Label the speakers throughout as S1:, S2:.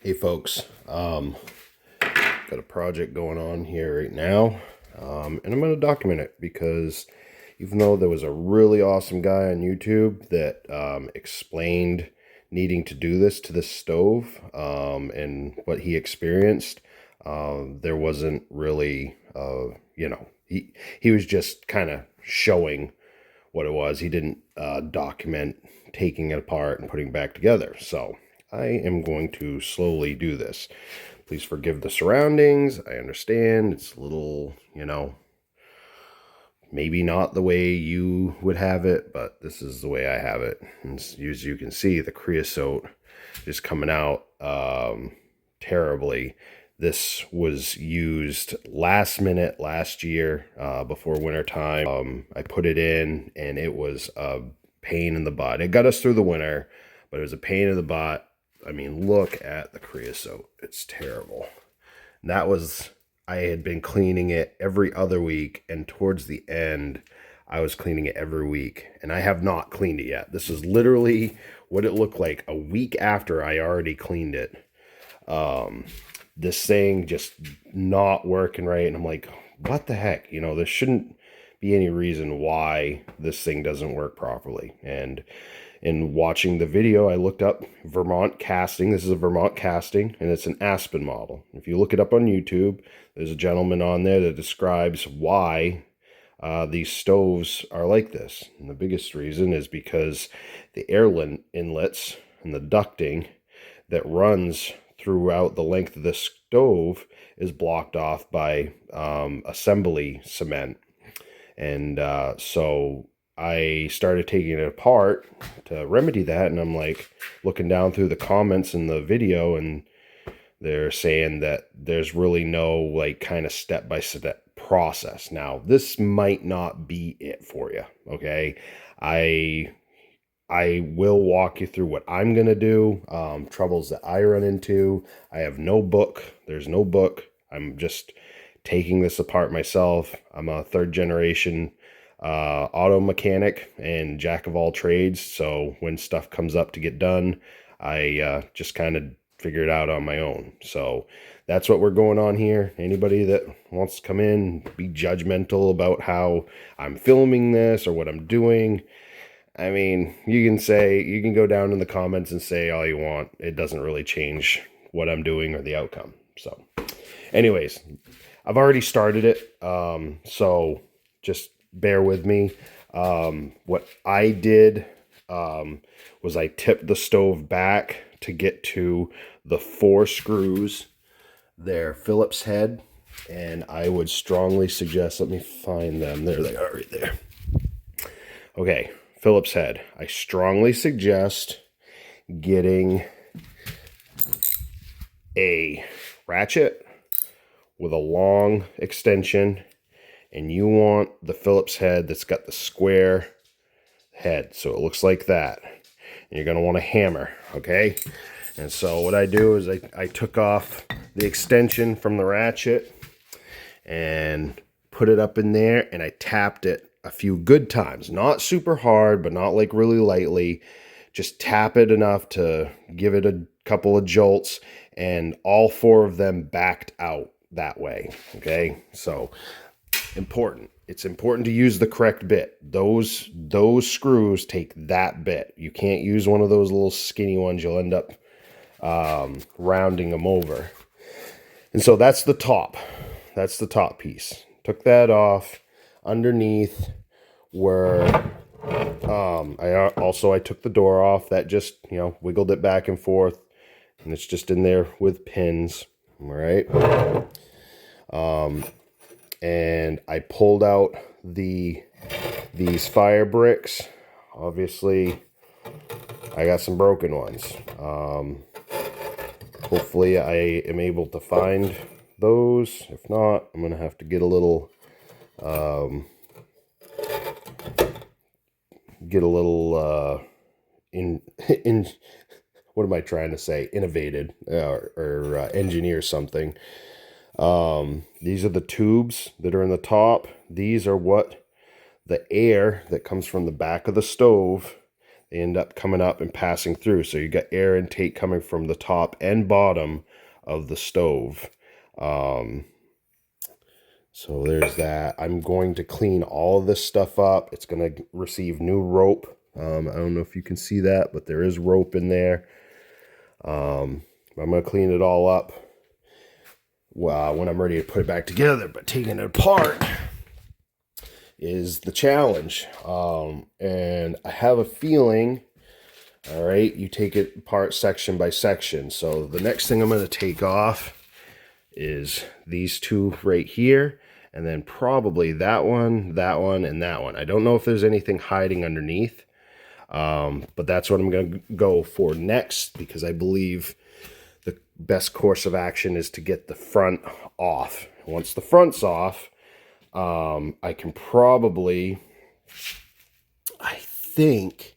S1: Hey folks, got a project going on here right now, and I'm going to document it because even though there was a really awesome guy on YouTube that explained needing to do this to this stove and what he experienced, there wasn't really, he was just kind of showing what it was. He didn't document taking it apart and putting it back together. So I am going to slowly do this. Please forgive the surroundings. I understand it's a little, maybe not the way you would have it, but this is the way I have it. And as you can see, the creosote is coming out terribly. This was used last minute last year before winter time. I put it in and it was a pain in the butt. It got us through the winter, but it was a pain in the butt. I mean, look at the creosote. It's terrible. And that was, I had been cleaning it every other week, and towards the end, I was cleaning it every week, and I have not cleaned it yet. This is literally what it looked like a week after I already cleaned it. This thing just not working right, and I'm like, what the heck? There shouldn't be any reason why this thing doesn't work properly. And in watching the video, I looked up Vermont casting. This is a Vermont casting, and it's an Aspen model. If you look it up on YouTube, there's a gentleman on there that describes why these stoves are like this. And the biggest reason is because the air inlets and the ducting that runs throughout the length of the stove is blocked off by assembly cement. And so I started taking it apart to remedy that, and I'm like looking down through the comments in the video, and they're saying that there's really no like kind of step-by-step process. Now, this might not be it for you, okay? I will walk you through what I'm going to do, troubles that I run into. I have no book. There's no book. I'm just taking this apart myself. I'm a third generation auto mechanic and jack of all trades. So when stuff comes up to get done, I just kind of figure it out on my own. So that's what we're going on here. Anybody that wants to come in, be judgmental about how I'm filming this or what I'm doing, I mean, you can go down in the comments and say all you want. It doesn't really change what I'm doing or the outcome. So anyways, I've already started it. So just bear with me. What I did was I tipped the stove back to get to the 4 screws. They're Phillips head, and I would strongly suggest, let me find them. There they are right there. Okay, Phillips head. I strongly suggest getting a ratchet with a long extension, and you want the Phillips head that's got the square head, so it looks like that. And you're going to want a hammer, okay? And so what I do is I took off the extension from the ratchet and put it up in there, and I tapped it a few good times. Not super hard, but not like really lightly. Just tap it enough to give it a couple of jolts, and all 4 of them backed out that way, okay? So important. It's important to use the correct bit. Those screws take that bit. You can't use one of those little skinny ones. You'll end up rounding them over. And so that's the top. That's the top piece. Took that off. Underneath where I took the door off. That just, wiggled it back and forth, and it's just in there with pins. All right. And I pulled out these fire bricks. Obviously, I got some broken ones. Hopefully I am able to find those. If not, I'm going to have to get a little, what am I trying to say? Innovated or engineer something. These are the tubes that are in the top. These are what the air that comes from the back of the stove they end up coming up and passing through. So you got air intake coming from the top and bottom of the stove. So there's that. I'm going to clean all of this stuff up. It's going to receive new rope. I don't know if you can see that, but there is rope in there. I'm going to clean it all up when I'm ready to put it back together. But taking it apart is the challenge. And I have a feeling, all right, you take it apart section by section. So the next thing I'm going to take off is these two right here. And then probably that one, and that one. I don't know if there's anything hiding underneath. But that's what I'm going to go for next, because I believe the best course of action is to get the front off. Once the front's off, I can probably, I think,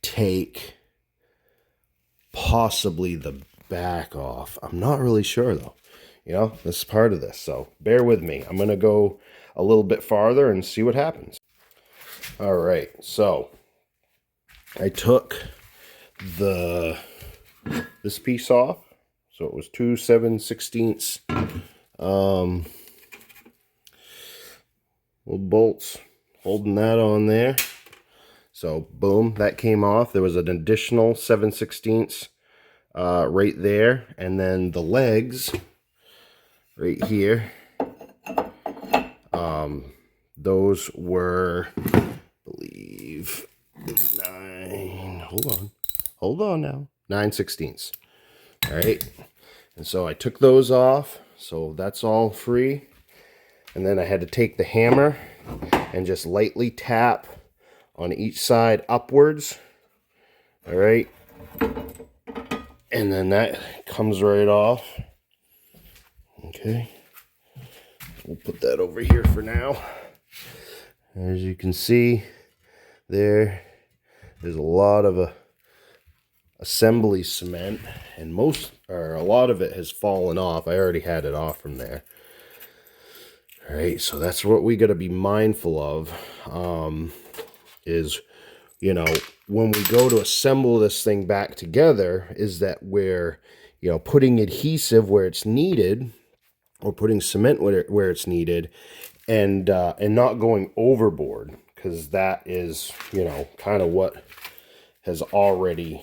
S1: take possibly the back off. I'm not really sure though. You know, this is part of this, so bear with me. I'm going to go a little bit farther and see what happens. All right, so I took this piece off. So it was 2 7/16 little bolts holding that on there. So boom, that came off. There was an additional 7/16 right there, and then the legs right here, those were, I believe, 9/16. All right, and so I took those off, so that's all free. And then I had to take the hammer and just lightly tap on each side upwards. All right, and then that comes right off. Okay, we'll put that over here for now. As you can see, there's a lot of assembly cement, and a lot of it has fallen off. I already had it off from there. All right, so that's what we got to be mindful of, is, you know, when we go to assemble this thing back together, is that we're, you know, putting adhesive where it's needed, or putting cement where it's needed, and not going overboard, because that is, you know, kind of what has already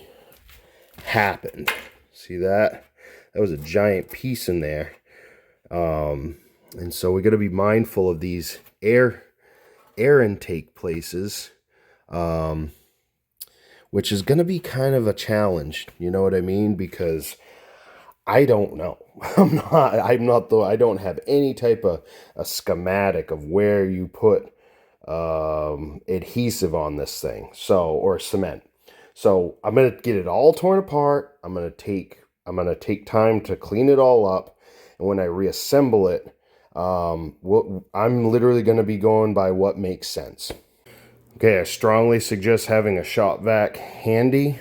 S1: happened. See that? That was a giant piece in there. And so we got to be mindful of these air intake places, which is going to be kind of a challenge. You know what I mean? Because I don't know. I don't have any type of a schematic of where you put adhesive on this thing, or cement. So I'm gonna get it all torn apart. I'm gonna take time to clean it all up, and when I reassemble it, I'm literally gonna be going by what makes sense. Okay, I strongly suggest having a shop vac handy,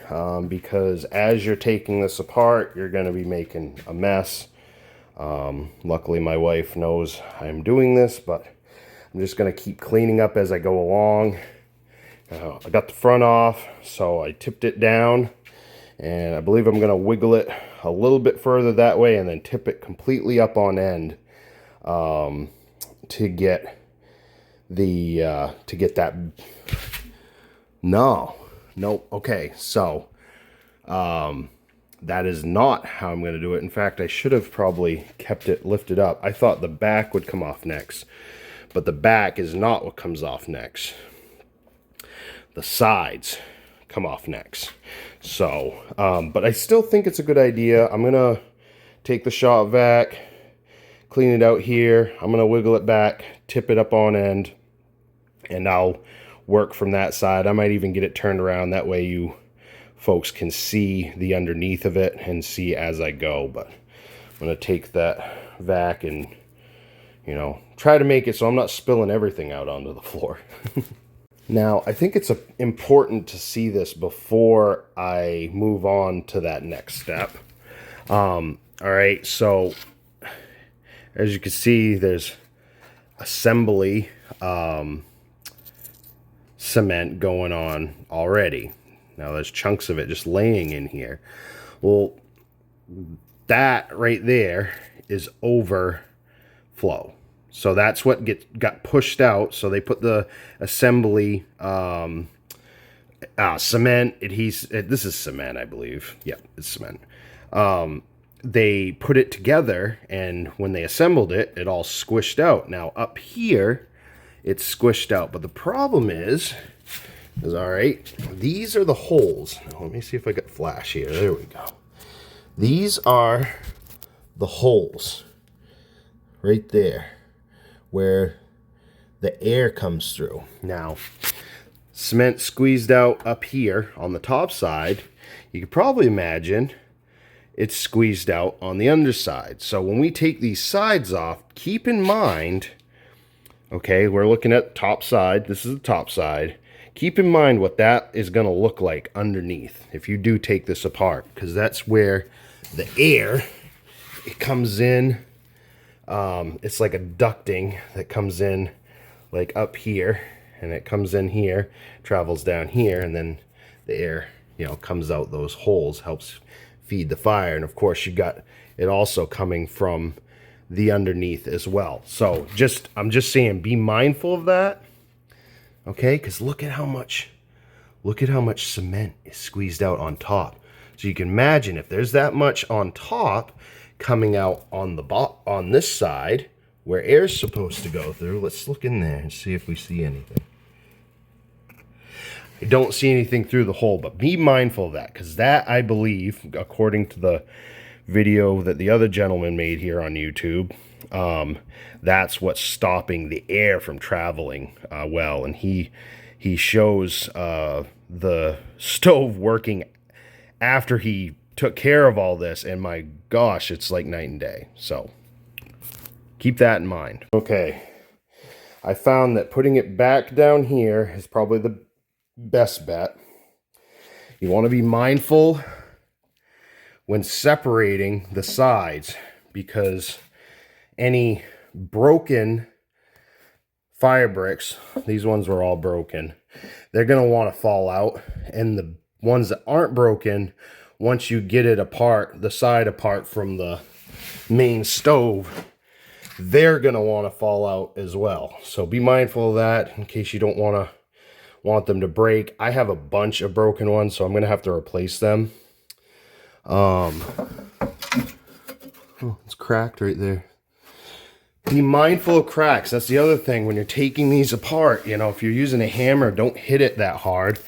S1: because as you're taking this apart, you're going to be making a mess. Luckily, my wife knows I'm doing this, but I'm just going to keep cleaning up as I go along. I got the front off, so I tipped it down, and I believe I'm going to wiggle it a little bit further that way, and then tip it completely up on end, to get that. Nope. Okay, so that is not how I'm going to do it. In fact, I should have probably kept it lifted up. I thought the back would come off next, but the back is not what comes off next. The sides come off next. So, but I still think it's a good idea. I'm gonna take the shop vac, clean it out here. I'm gonna wiggle it back, tip it up on end, and I'll work from that side. I might even get it turned around. That way you folks can see the underneath of it and see as I go. But I'm going to take that vac and, you know, try to make it so I'm not spilling everything out onto the floor. Now, I think it's important to see this before I move on to that next step. All right, so as you can see, there's assembly cement going on already. Now there's chunks of it just laying in here. Well, that right there is overflow. So that's what got pushed out. So they put the assembly cement adhesive. This is cement, I believe. Yeah, it's cement. They put it together, and when they assembled it, it all squished out. Now up here, it's squished out. But the problem is all right, these are the holes. Now, let me see if I got flash here. There we go. These are the holes right there where the air comes through. Now, cement squeezed out up here on the top side. You could probably imagine it's squeezed out on the underside. So when we take these sides off, keep in mind, okay, we're looking at the top side. This is the top side. Keep in mind what that is going to look like underneath if you do take this apart, because that's where the air, it comes in. It's like a ducting that comes in like up here, and it comes in here, travels down here, and then the air, you know, comes out those holes, helps feed the fire. And of course you got it also coming from the underneath as well. So I'm just saying, be mindful of that, okay? Because look at how much cement is squeezed out on top. So you can imagine if there's that much on top coming out on this side where air's supposed to go through. Let's look in there and see if we see anything. I don't see anything through the hole, but be mindful of that, because that, I believe, according to the video that the other gentleman made here on YouTube, that's what's stopping the air from traveling well. And he shows the stove working after he took care of all this, and my gosh, it's like night and day. So keep that in mind. Okay, I found that putting it back down here is probably the best bet. You want to be mindful when separating the sides, because any broken fire bricks, these ones were all broken, they're going to want to fall out. And the ones that aren't broken, once you get it apart, the side apart from the main stove, they're going to want to fall out as well. So be mindful of that in case you don't want them to break. I have a bunch of broken ones, so I'm going to have to replace them. Oh, it's cracked right there. Be mindful of cracks. That's the other thing when you're taking these apart. You know, if you're using a hammer, don't hit it that hard.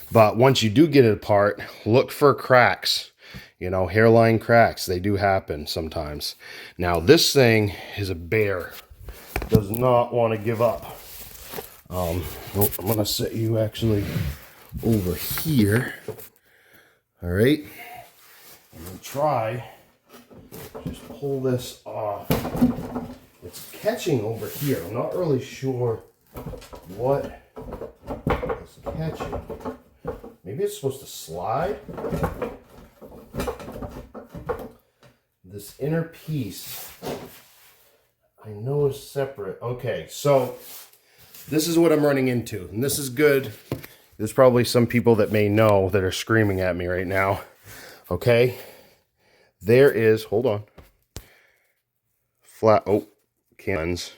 S1: But once you do get it apart, look for cracks. You know, hairline cracks. They do happen sometimes. Now, this thing is a bear. Does not want to give up. I'm going to set you actually over here. All right. I'm going to try. Just pull this off. It's catching over here. I'm not really sure what is catching. Maybe it's supposed to slide. This inner piece, I know, is separate. Okay, so this is what I'm running into, and this is good. There's probably some people that may know that are screaming at me right now. Okay, there is, hold on, flat, oh, cans.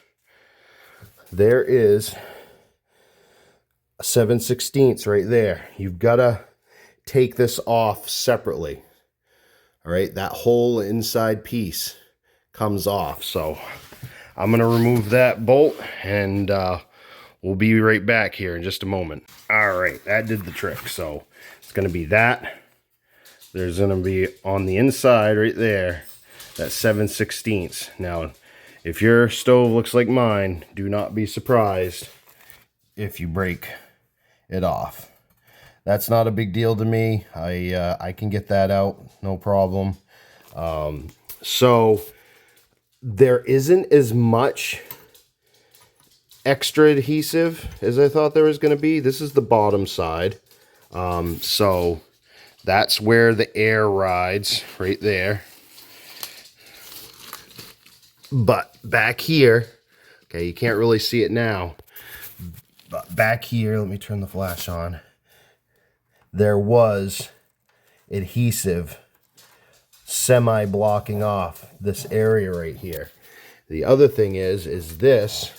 S1: There is a 7/16 right there. You've got to take this off separately. All right, that whole inside piece comes off. So I'm going to remove that bolt, and we'll be right back here in just a moment. All right, that did the trick. So it's going to be that. There's going to be on the inside right there, that 7/16. Now, if your stove looks like mine, do not be surprised if you break it off. That's not a big deal to me. I can get that out, no problem. So there isn't as much extra adhesive as I thought there was going to be. This is the bottom side. So that's where the air rides, right there. But back here, okay, you can't really see it now. But back here, let me turn the flash on. There was adhesive semi-blocking off this area right here. The other thing is this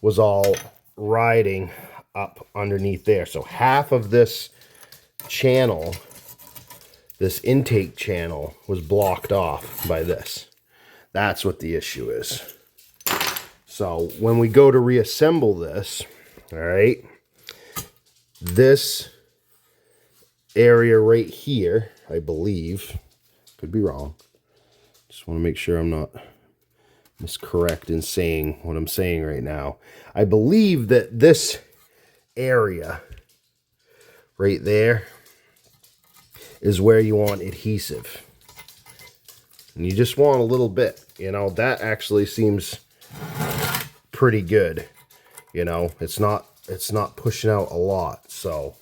S1: was all riding up underneath there. So half of this channel, this intake channel, was blocked off by this. That's what the issue is. So when we go to reassemble this, all right, this area right here, I believe, could be wrong. Just want to make sure I'm not miscorrect in saying what I'm saying right now. I believe that this area right there is where you want adhesive. And you just want a little bit, you know, that actually seems pretty good. You know, it's not pushing out a lot. So,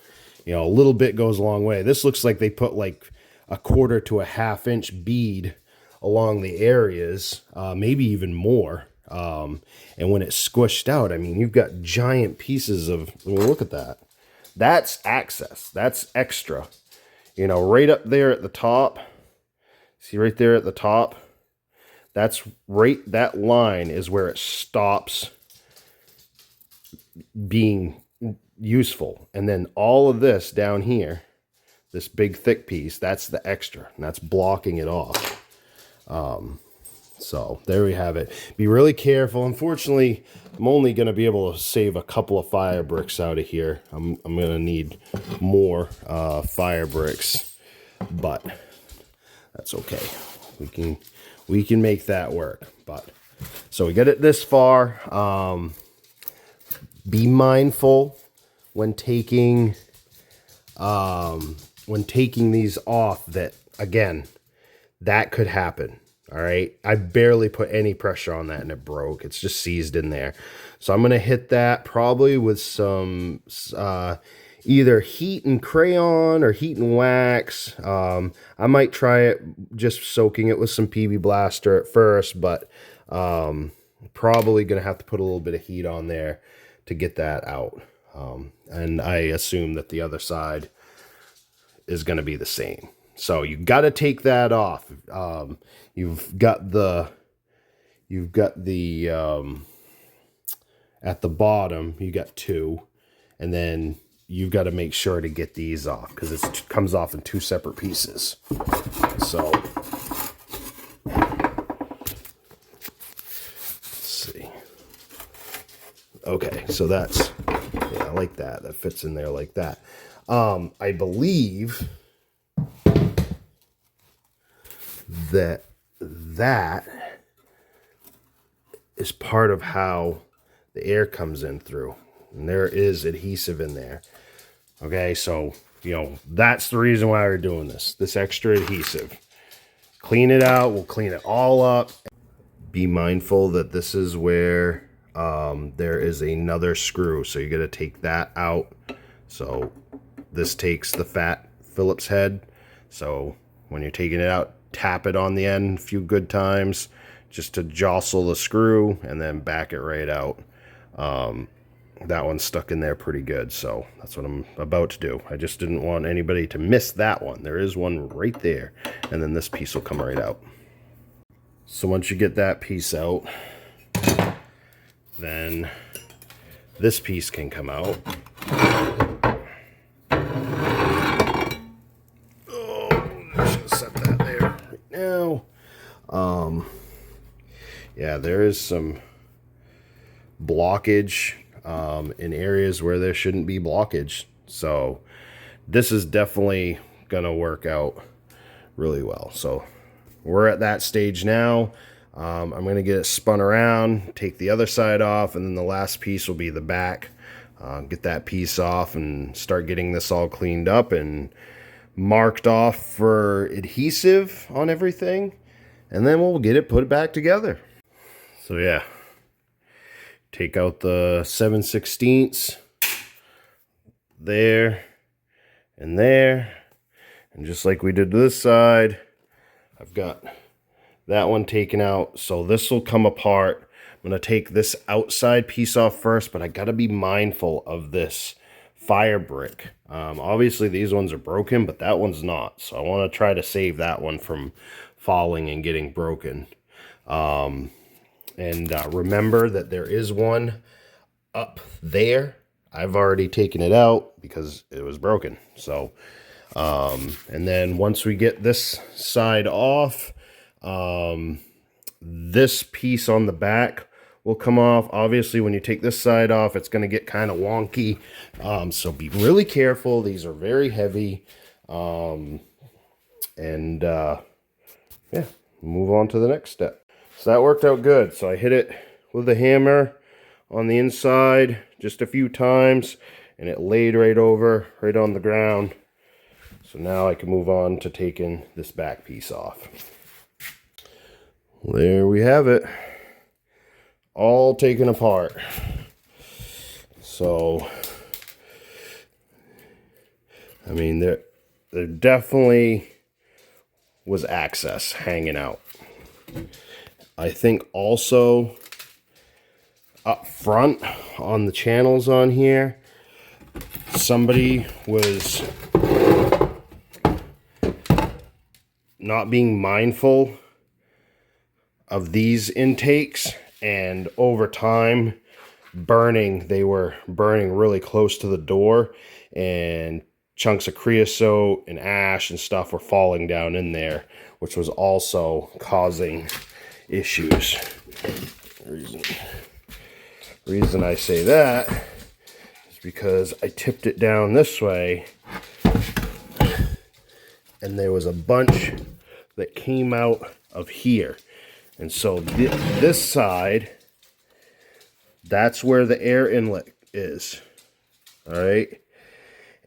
S1: you know, a little bit goes a long way. This looks like they put like a 1/4 to a 1/2 inch bead along the areas, maybe even more. And when it's squished out, I mean, you've got giant pieces of, I mean, look at that. That's access. That's extra. You know, right up there at the top. See right there at the top? That's right, that line is where it stops being useful. And then all of this down here, this big thick piece, that's the extra. And that's blocking it off. So there we have it. Be really careful. Unfortunately, I'm only going to be able to save a couple of fire bricks out of here. I'm going to need more fire bricks, but that's okay. We can make that work. But so we get it this far. Be mindful when taking these off that, again, that could happen. All right. I barely put any pressure on that and it broke. It's just seized in there. So I'm going to hit that probably with some either heat and crayon or heat and wax. I might try it just soaking it with some PB Blaster at first, but probably going to have to put a little bit of heat on there to get that out. And I assume that the other side is going to be the same. So you got to take that off. You've got the at the bottom, you got 2, and then you've got to make sure to get these off because it comes off in 2 separate pieces. So let's see. Okay, so that's, yeah, I like that. That fits in there like that. I believe that is part of how the air comes in through. And there is adhesive in there. Okay, so, you know, that's the reason why we're doing this. This extra adhesive. Clean it out. We'll clean it all up. Be mindful that this is where there is another screw. So you got to take that out. So this takes the fat Phillips head. So when you're taking it out, tap it on the end a few good times just to jostle the screw and then back it right out. That one's stuck in there pretty good, so that's what I'm about to do. I just didn't want anybody to miss that one. There is one right there, and then this piece will come right out. So once you get that piece out, then this piece can come out. Oh, I should have set that there right now. Yeah, there is some blockage in areas where there shouldn't be blockage. So this is definitely gonna work out really well. So we're at that stage now. I'm gonna get it spun around, take the other side off, and then the last piece will be the back. Get that piece off and start getting this all cleaned up and marked off for adhesive on everything, and then we'll get it put back together. So yeah, take out the 7/16 there and there, and just like we did this side, I've got that one taken out. So this will come apart, I'm going to take this outside piece off first, but I got to be mindful of this fire brick. Obviously these ones are broken, but that one's not. So I want to try to save that one from falling and getting broken. Remember that there is one up there. I've already taken it out because it was broken. So, and then once we get this side off, this piece on the back will come off. Obviously, when you take this side off, it's going to get kind of wonky. So be really careful. These are very heavy. Yeah, move on to the next step. So that worked out good. So I hit it with a hammer on the inside just a few times, and it laid right over, right on the ground. So now I can move on to taking this back piece off. There we have it, all taken apart. So, I mean, there definitely was access hanging out. I think also up front on the channels on here, somebody was not being mindful of these intakes, and over time they were burning really close to the door, and chunks of creosote and ash and stuff were falling down in there, which was also causing issues. Reason I say that is because I tipped it down this way, and there was a bunch that came out of here. And so this side, that's where the air inlet is. All right.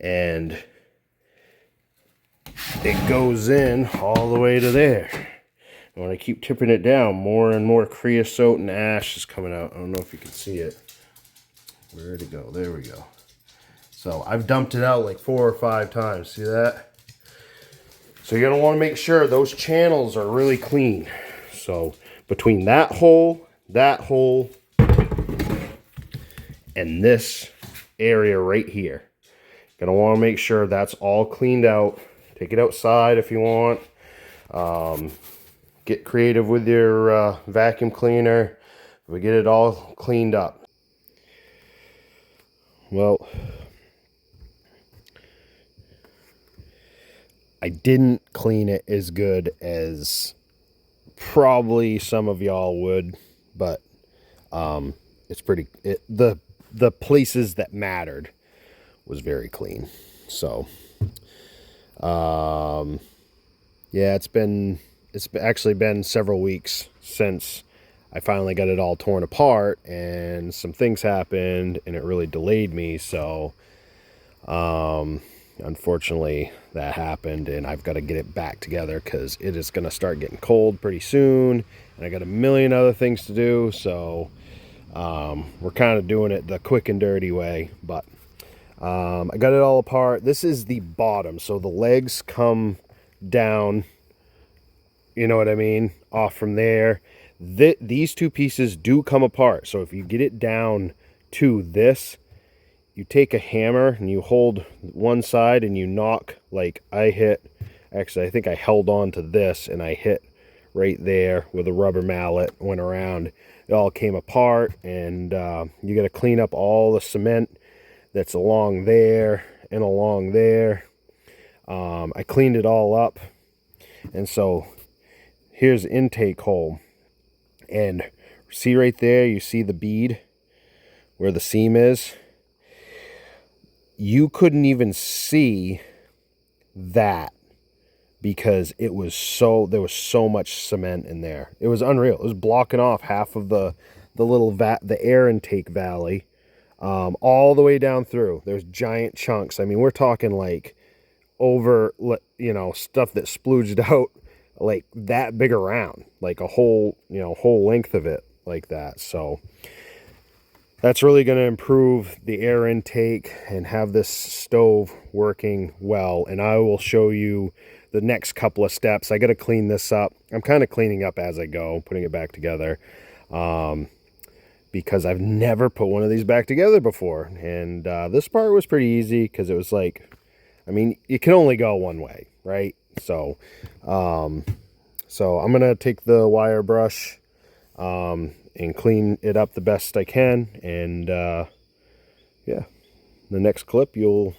S1: And it goes in all the way to there. And when I keep tipping it down, more and more creosote and ash is coming out. I don't know if you can see it. Where'd it go? There we go. So I've dumped it out like 4 or 5 times. See that? So you're going to want to make sure those channels are really clean. So between that hole, and this area right here, gonna want to make sure that's all cleaned out. Take it outside if you want. Get creative with your vacuum cleaner. We get it all cleaned up. Well, I didn't clean it as good as probably some of y'all would, but it's pretty, the places that mattered was very clean. So yeah, it's actually been several weeks since I finally got it all torn apart, and some things happened and it really delayed me. So unfortunately that happened, and I've got to get it back together because it is going to start getting cold pretty soon, and I got a million other things to do. So we're kind of doing it the quick and dirty way, but I got it all apart. This is the bottom, so the legs come down, you know what I mean, off from there. These two pieces do come apart. So if you get it down to this, you take a hammer and you hold one side and you knock, like I hit, actually I think I held on to this and I hit right there with a rubber mallet, went around, it all came apart. And you got to clean up all the cement that's along there and along there. I cleaned it all up, and so here's the intake hole, and see right there, you see the bead where the seam is. You couldn't even see that because it was there was so much cement in there. It was unreal. It was blocking off half of the little the air intake valley, all the way down through. There's giant chunks. I mean, we're talking like over, you know, stuff that splooged out like that big around, like a whole, you know, whole length of it like that. So that's really going to improve the air intake and have this stove working well. And I will show you the next couple of steps. I got to clean this up. I'm kind of cleaning up as I go, putting it back together. because I've never put one of these back together before. And this part was pretty easy because it was like, I mean, it can only go one way, right? So, so I'm going to take the wire brush and clean it up the best I can. And yeah, the next clip you'll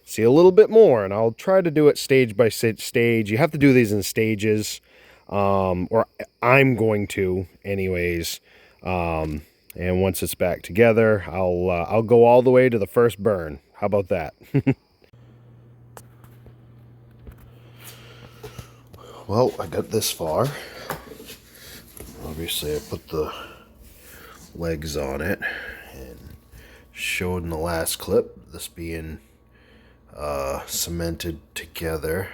S1: see a little bit more, and I'll try to do it stage by stage. You have to do these in stages, or I'm going to anyways. And once it's back together, I'll go all the way to the first burn. How about that? Well, I got this far. Obviously, I put the legs on it and showed in the last clip this being cemented together.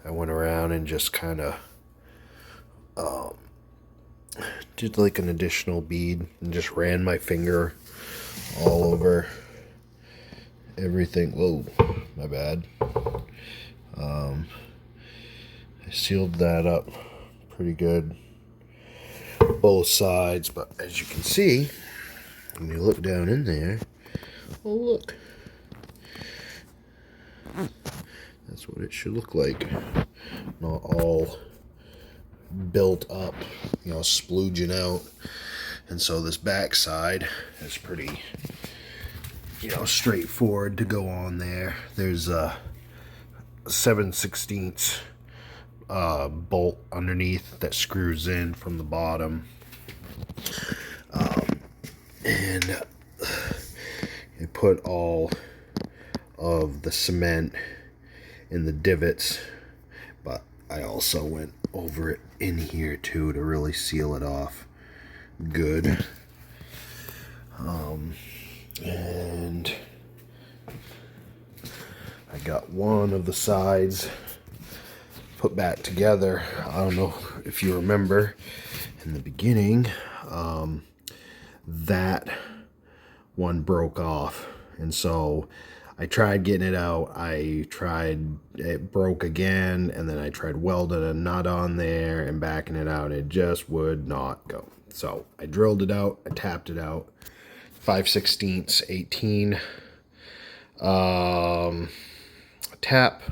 S1: I went around and just kind of did like an additional bead and just ran my finger all over everything. Whoa, my bad. I sealed that up pretty good, both sides, but as you can see, when you look down in there, oh look, that's what it should look like. Not all built up, you know, splooging out. And so this back side is pretty, you know, straightforward to go on there. There's a 7/16 bolt underneath that screws in from the bottom. And I put all of the cement in the divots, but I also went over it in here too to really seal it off good. And I got one of the sides put back together. I don't know if you remember in the beginning, that one broke off, and so I tried getting it out. It broke again, and then I tried welding a nut on there and backing it out. It just would not go. So I drilled it out, I tapped it out, 5/16 18 tap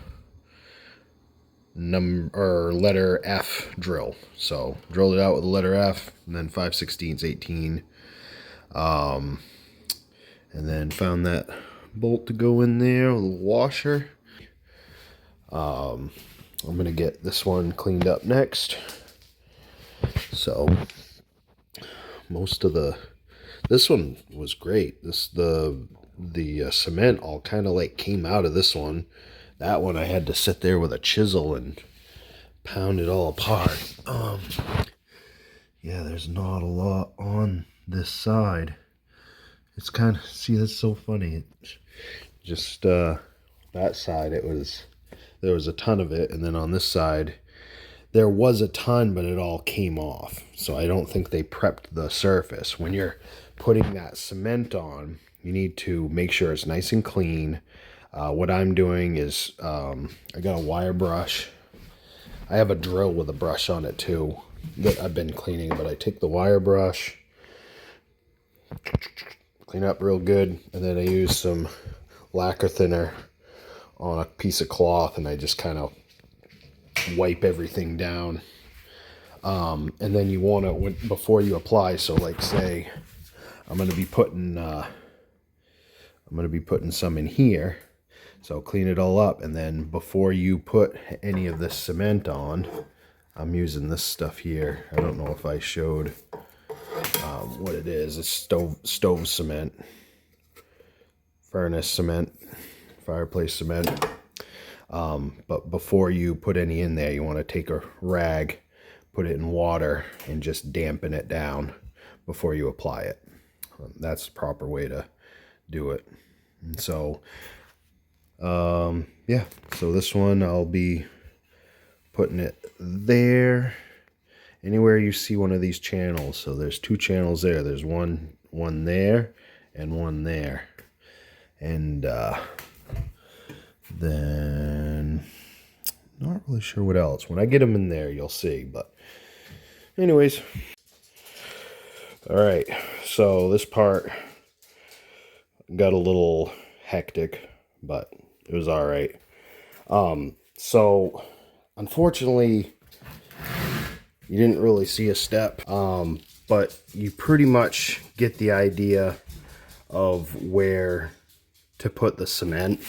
S1: letter F drill. So drilled it out with the letter F, and then 5/16 18, and then found that bolt to go in there with a washer. I'm gonna get this one cleaned up next. So most of this one was great. The cement all kind of like came out of this one. That one I had to sit there with a chisel and pound it all apart. Yeah, there's not a lot on this side. It's kind of, see, that's so funny. Just that side, there was a ton of it, and then on this side there was a ton, but it all came off. So I don't think they prepped the surface. When you're putting that cement on, you need to make sure it's nice and clean. What I'm doing is I got a wire brush. I have a drill with a brush on it too that I've been cleaning, but I take the wire brush, clean up real good, and then I use some lacquer thinner on a piece of cloth, and I just kind of wipe everything down. And then you want to, before you apply, so like say I'm going to be putting some in here, so clean it all up, and then before you put any of this cement on, I'm using this stuff here. I don't know if I showed what it is. It's stove cement, furnace cement, fireplace cement. But before you put any in there, you want to take a rag, put it in water, and just dampen it down before you apply it. That's the proper way to do it. And so, yeah, so this one I'll be putting it there. Anywhere you see one of these channels, so there's two channels there. There's one there and one there. And then not really sure what else. When I get them in there, you'll see. But anyways, All right, so this part got a little hectic, but it was all right. So unfortunately, you didn't really see a step, but you pretty much get the idea of where to put the cement.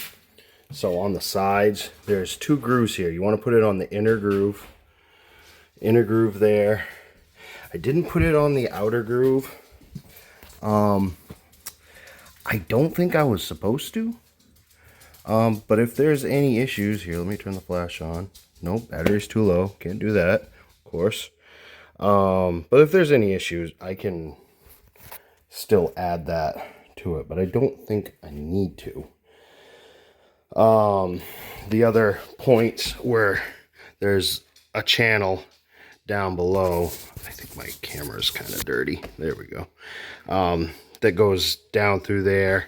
S1: So on the sides, there's 2 grooves here. You want to put it on the inner groove there. I didn't put it on the outer groove. I don't think I was supposed to. But if there's any issues, here, let me turn the flash on. Nope, battery's too low. Can't do that, of course. But if there's any issues, I can still add that to it, but I don't think I need to. The other points where there's a channel down below, I think my camera's kind of dirty. There we go. That goes down through there.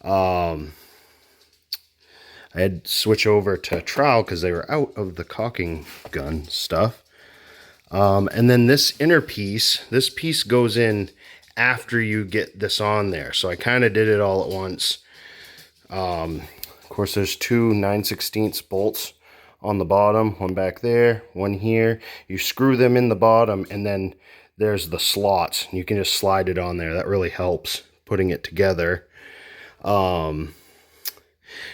S1: I had to switch over to trowel because they were out of the caulking gun stuff. And then this inner piece, this piece goes in after you get this on there. So I kind of did it all at once. Of course, there's 2 9/16 bolts on the bottom, one back there, one here. You screw them in the bottom, and then there's the slots. You can just slide it on there. That really helps putting it together. And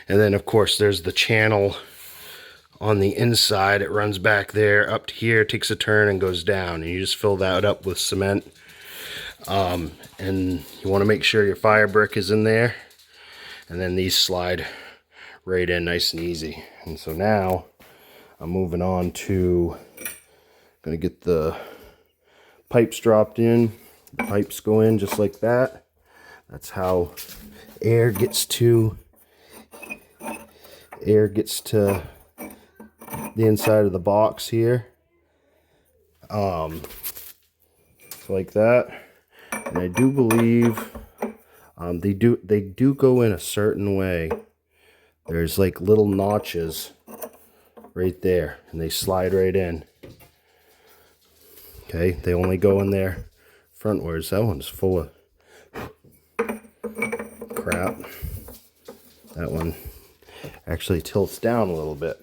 S1: then, of course, there's the channel on the inside. It runs back there, up to here, takes a turn, and goes down. And you just fill that up with cement. And you want to make sure your fire brick is in there. And then these slide right in nice and easy. And so now I'm moving on to, going to get the pipes dropped in. The pipes go in just like that. That's how air gets to the inside of the box here. Like that. And I do believe they do go in a certain way. There's like little notches right there, and they slide right in. Okay, they only go in there frontwards. That one's full of crap. That one actually tilts down a little bit.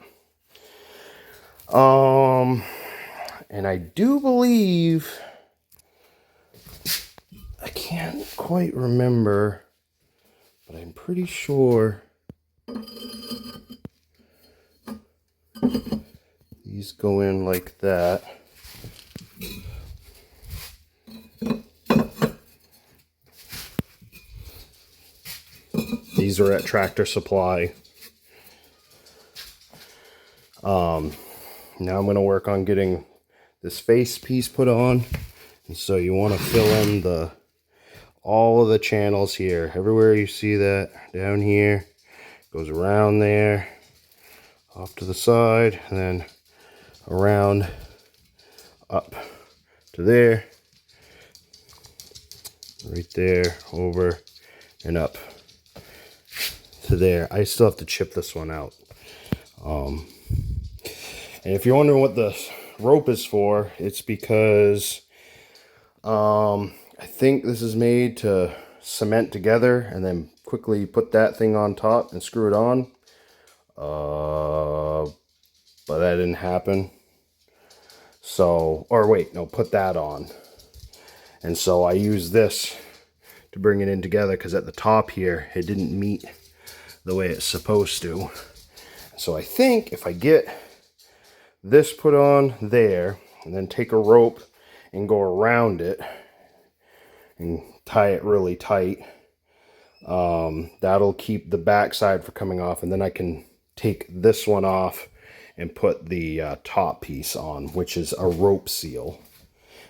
S1: And I do believe, I can't quite remember, but I'm pretty sure these go in like that. These are at Tractor Supply. Now I'm going to work on getting this face piece put on. And so you want to fill in all of the channels here. Everywhere you see that, down here, goes around there, off to the side, and then around up to there, right there, over and up to there. I still have to chip this one out. And if you're wondering what the rope is for, it's because I think this is made to cement together and then quickly put that thing on top and screw it on. But that didn't happen. So, or wait, no, put that on. And so I use this to bring it in together because at the top here, it didn't meet the way it's supposed to. So I think if I get this put on there and then take a rope and go around it and tie it really tight, that'll keep the backside from coming off, and then I can take this one off and put the top piece on, which is a rope seal.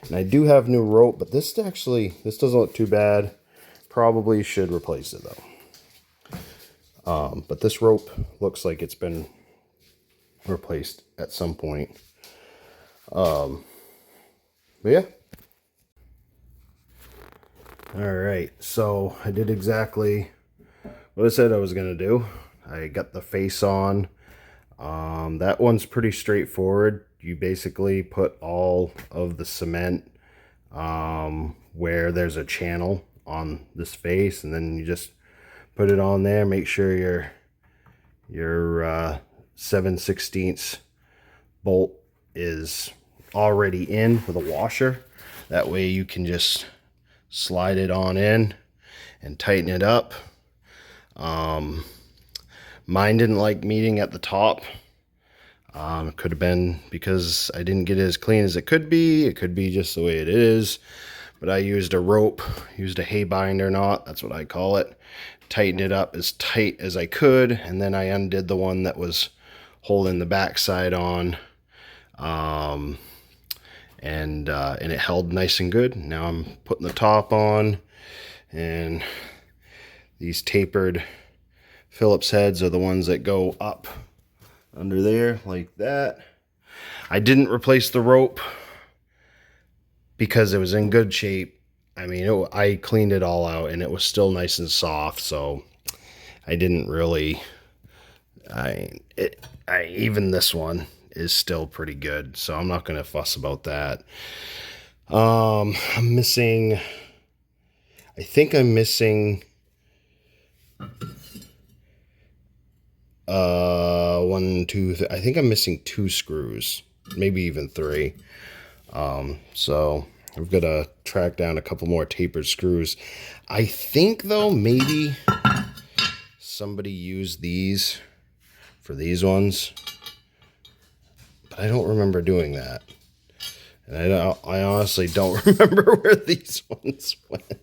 S1: And I do have new rope, but this doesn't look too bad. Probably should replace it though. But this rope looks like it's been replaced at some point. But yeah. Alright, so I did exactly what I said I was going to do. I got the face on. That one's pretty straightforward. You basically put all of the cement where there's a channel on this face, and then you just put it on there. Make sure your 7/16 bolt is already in with a washer. That way you can just slide it on in and tighten it up. Mine didn't like meeting at the top. It could have been because I didn't get it as clean as it could be. It could be just the way it is. But I used a rope, used a hay binder knot, that's what I call it. Tightened it up as tight as I could, and then I undid the one that was holding the backside on. And it held nice and good. Now I'm putting the top on, and these tapered Phillips heads are the ones that go up under there like that. I didn't replace the rope because it was in good shape. I mean, I cleaned it all out and it was still nice and soft, so I didn't really, even this one is still pretty good, so I'm not going to fuss about that. I'm missing, I think I'm missing I think I'm missing 2 screws, maybe even 3. So I've got to track down a couple more tapered screws. I think though maybe somebody used these for these ones, but I don't remember doing that. And I honestly don't remember where these ones went.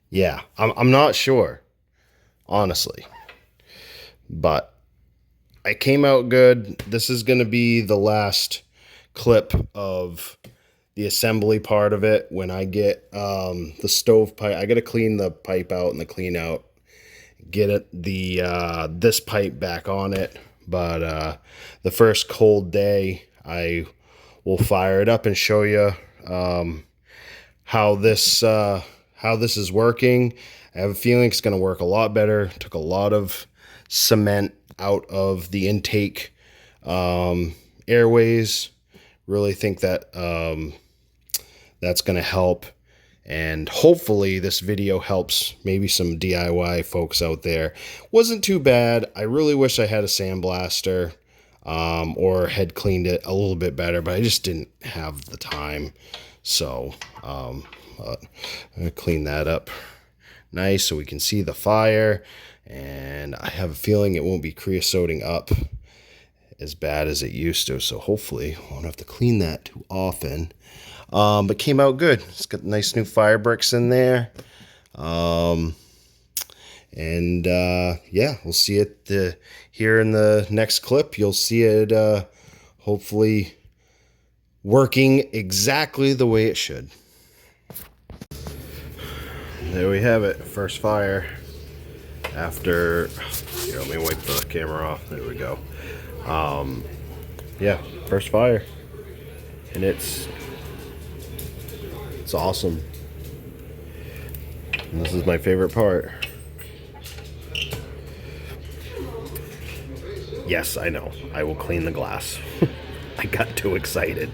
S1: Yeah, I'm not sure, honestly, but I came out good. This is going to be the last clip of the assembly part of it. When I get the stove pipe, I got to clean the pipe out and the clean out, get it this pipe back on it. But the first cold day, I will fire it up and show you how this is working. I have a feeling it's going to work a lot better. Took a lot of cement out of the intake airways. Really think that that's going to help. And hopefully this video helps maybe some DIY folks out there. Wasn't too bad. I really wish I had a sandblaster or had cleaned it a little bit better, but I just didn't have the time. So I'm going to clean that up nice so we can see the fire. And I have a feeling it won't be creosoting up as bad as it used to. So hopefully I won't have to clean that too often. But came out good. It's got nice new fire bricks in there. Yeah, we'll see it here in the next clip. You'll see it hopefully working exactly the way it should. There we have it. First fire after, here, let me wipe the camera off. There we go. Yeah, first fire. And it's awesome. And this is my favorite part. Yes, I know. I will clean the glass. I got too excited.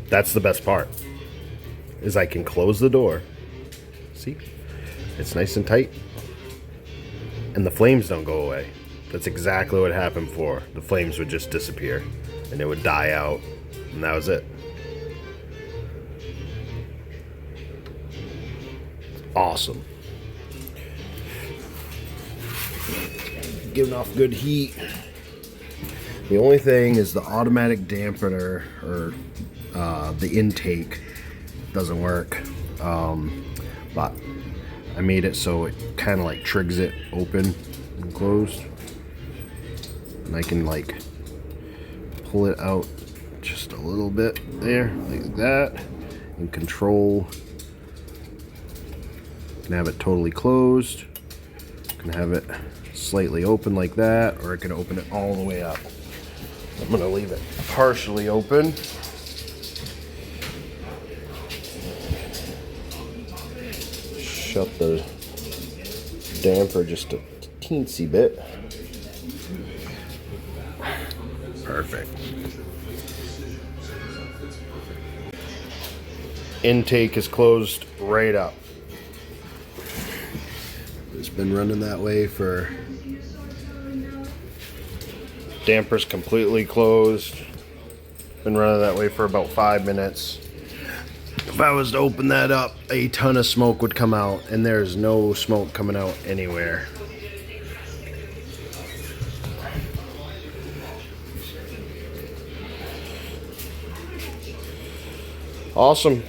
S1: That's the best part, is I can close the door. See? It's nice and tight. And the flames don't go away. That's exactly what happened before. The flames would just disappear and it would die out, and that was it. Awesome. Giving off good heat. The only thing is the automatic dampener, or the intake, doesn't work. But I made it so it kind of like trigs it open and closed, and I can like pull it out just a little bit there like that and control. Can have it totally closed, can have it slightly open like that, or I can open it all the way up. I'm gonna leave it partially open. Shut the damper just a teensy bit. Perfect. Intake is closed right up. It's been running that way for... Damper's completely closed. Been running that way for about 5 minutes. If I was to open that up, a ton of smoke would come out, and there's no smoke coming out anywhere. Awesome.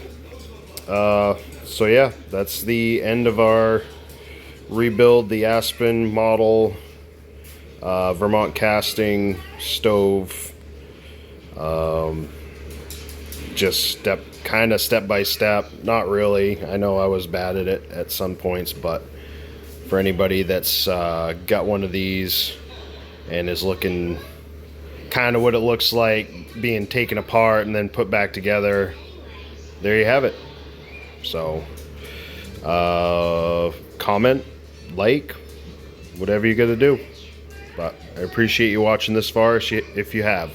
S1: So yeah, that's the end of our rebuild, the Aspen model Vermont casting stove. Just kind of step by step. Not really. I know I was bad at it at some points, but for anybody that's got one of these and is looking kind of what it looks like being taken apart and then put back together, there you have it. So comment, like, whatever you gotta do. But I appreciate you watching this far if you have.